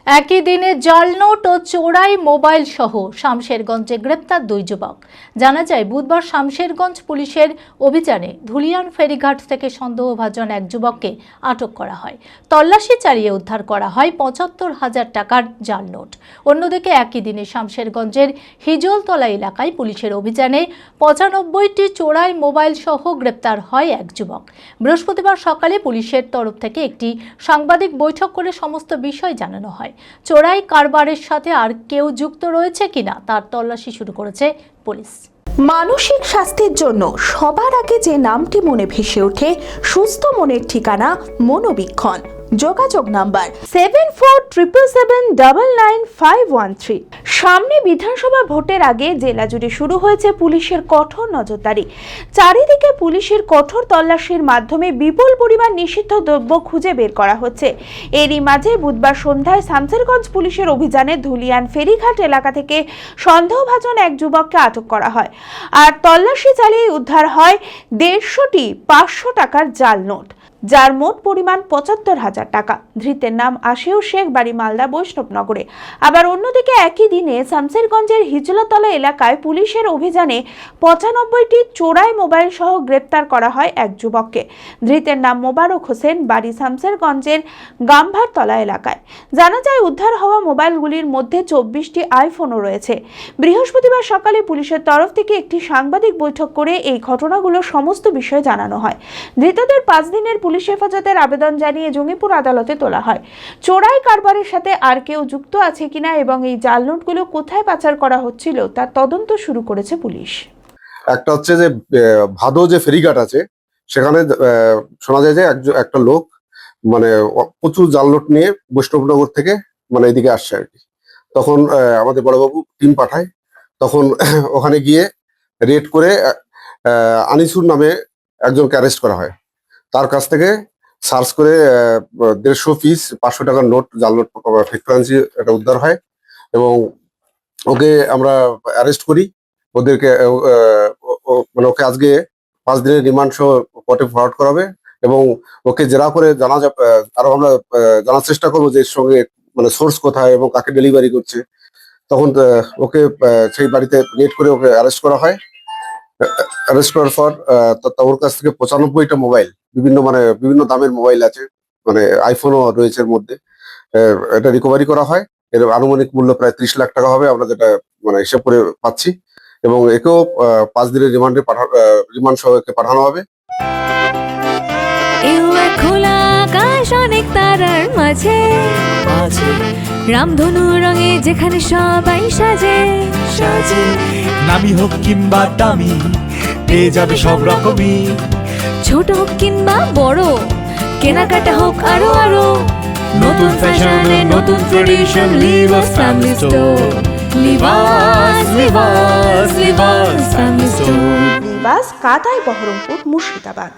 একই দিনে জাল নোট ও চোরাই মোবাইল সহ শামশেরগঞ্জে গ্রেপ্তার দুই যুবক। জানা যায়, বুধবার শামশেরগঞ্জ পুলিশের অভিযানে ধুলিয়ান ফেরিঘাট থেকে সন্দেহভাজন এক যুবককে আটক করা হয়। তল্লাশি চালিয়ে উদ্ধার করা হয় ৭৫,০০০ টাকার জাল নোট। অন্যদিকে একই দিনে শামশেরগঞ্জের হিজলতলা এলাকায় পুলিশের অভিযানে ৯৫টি চোরাই মোবাইল সহ গ্রেপ্তার হয় এক যুবক। বৃহস্পতিবার সকালে পুলিশের তরফ থেকে একটি সাংবাদিক বৈঠক করে সমস্ত বিষয় জানানো হয়। চোরাই কারবারের সাথে আর কেউ যুক্ত রয়েছে কিনা তার তল্লাশি শুরু করেছে পুলিশ। মানসিক স্বাস্থ্যের জন্য সবার আগে যে নামটি মনে ভেসে ওঠে, সুস্থ মনের ঠিকানা মনোবীক্ষণ। যোগাযোগ নাম্বার 7477799513। সামনে বিধানসভা ভোটের আগে জেলা জুড়ে শুরু হয়েছে পুলিশের কঠোর নজরদারি। চারিদিকে পুলিশের কঠোর তল্লাশির মাধ্যমে বিপুল পরিমাণ নিষিদ্ধ দ্রব্য খুঁজে বের করা হচ্ছে। এরই মাঝে বুধবার সন্ধ্যায় শামশেরগঞ্জ পুলিশের অভিযানে ধুলিয়ান ফেরিঘাট এলাকা থেকে সন্দেহভাজন এক যুবককে আটক করা হয়। আর তল্লাশি চালিয়ে উদ্ধার হয় ১৫০টি ৫০০ টাকার জাল নোট, যার মোট পরিমাণ ৭৫,০০০ টাকা। ধৃতের নাম আশিউর শেখ, বাড়ি মালদা বৈষ্ণবনগরে। আবার অন্যদিকে একই দিনে শামশেরগঞ্জের হিজলতলা এলাকায় পুলিশের অভিযানে ৯৫টি চোরাই মোবাইল সহ গ্রেপ্তার করা হয় এক যুবককে। ধৃতের নাম মোবারক হোসেন, বাড়ি শামশেরগঞ্জের গাম্ভারতলা এলাকায়। জানা যায়, উদ্ধার হওয়া মোবাইলগুলির মধ্যে ২৪টি আইফোনও রয়েছে। বৃহস্পতিবার সকালে পুলিশের তরফ থেকে একটি সাংবাদিক বৈঠক করে এই ঘটনাগুলোর সমস্ত বিষয় জানানো হয়। ধৃতদের ৫ দিনের পুলিশ হেফাজতের আবেদন জানিয়ে জঙ্গিপুর আদালতে তোলা হয়। চোরাই কারবারের সাথে আর কেউ যুক্ত আছে কিনা এবং এই জাল নোটগুলো কোথায় পাচার করা হচ্ছিল তার তদন্ত শুরু করেছে পুলিশ। একটা হচ্ছে যে ভাদো যে ফেরিঘাট আছে, সেখানে শোনা যায় যে একটা লোক মানে প্রচুর জাল নোট নিয়ে বৈষ্ণবনগর থেকে মানে এদিকে আসছে আর কি। তখন আমাদের বড়বাবু টিম পাঠায়। তখন ওখানে গিয়ে রেড করে আনিসুর নামে একজনকে অ্যারেস্ট করা হয়। তার কাছ থেকে সার্চ করে ১৫০ পিস ৫০০ টাকার নোট, জাল নোট, ফেক কারেন্সি এটা উদ্ধার হয় এবং ওকে আমরা অ্যারেস্ট করি। ওদেরকে মানে ওকে আজকে ৫ দিনের রিমান্ড সহ কোর্টে ফরওয়ার্ড করা হবে এবং ওকে জেরা করে জানা যাবে। আরো আমরা জানার চেষ্টা করবো যে এর সঙ্গে মানে সোর্স কোথায় এবং কাকে ডেলিভারি করছে। তখন ওকে সেই বাড়িতে রেড করে ওকে অ্যারেস্ট করা হয়। অ্যারেস্ট করার পর ওর কাছ থেকে ৯৫টা মোবাইল, বিভিন্ন দামের মোবাইল আছে, মানে আইফোনও রয়েছে এর মধ্যে, এটা রিকভারি করা হয়। এর আনুমানিক মূল্য প্রায় ৩০ লাখ টাকা হবে, আমরা যেটা মানে হিসাব করে পাচ্ছি। এবং একেও ৫ দিনের রিমান্ড সহ একে পাঠানো হবে। খোলা আকাশ, অনেক তারার মাঝে রামধনু রঙে যেখানে সবাই সাজে সাজে। নামি হোক কিংবা দামি, পেয়ে যাবে সব রকমই। ছোট হোক কিংবা বড়, কেনাকাটা হোক আরো আরো। নতুন ফ্যাশনে নতুন tradition, Livas family store. Livas Livas Livas family store. Livas, কাতাই, বহরমপুর, মুর্শিদাবাদ।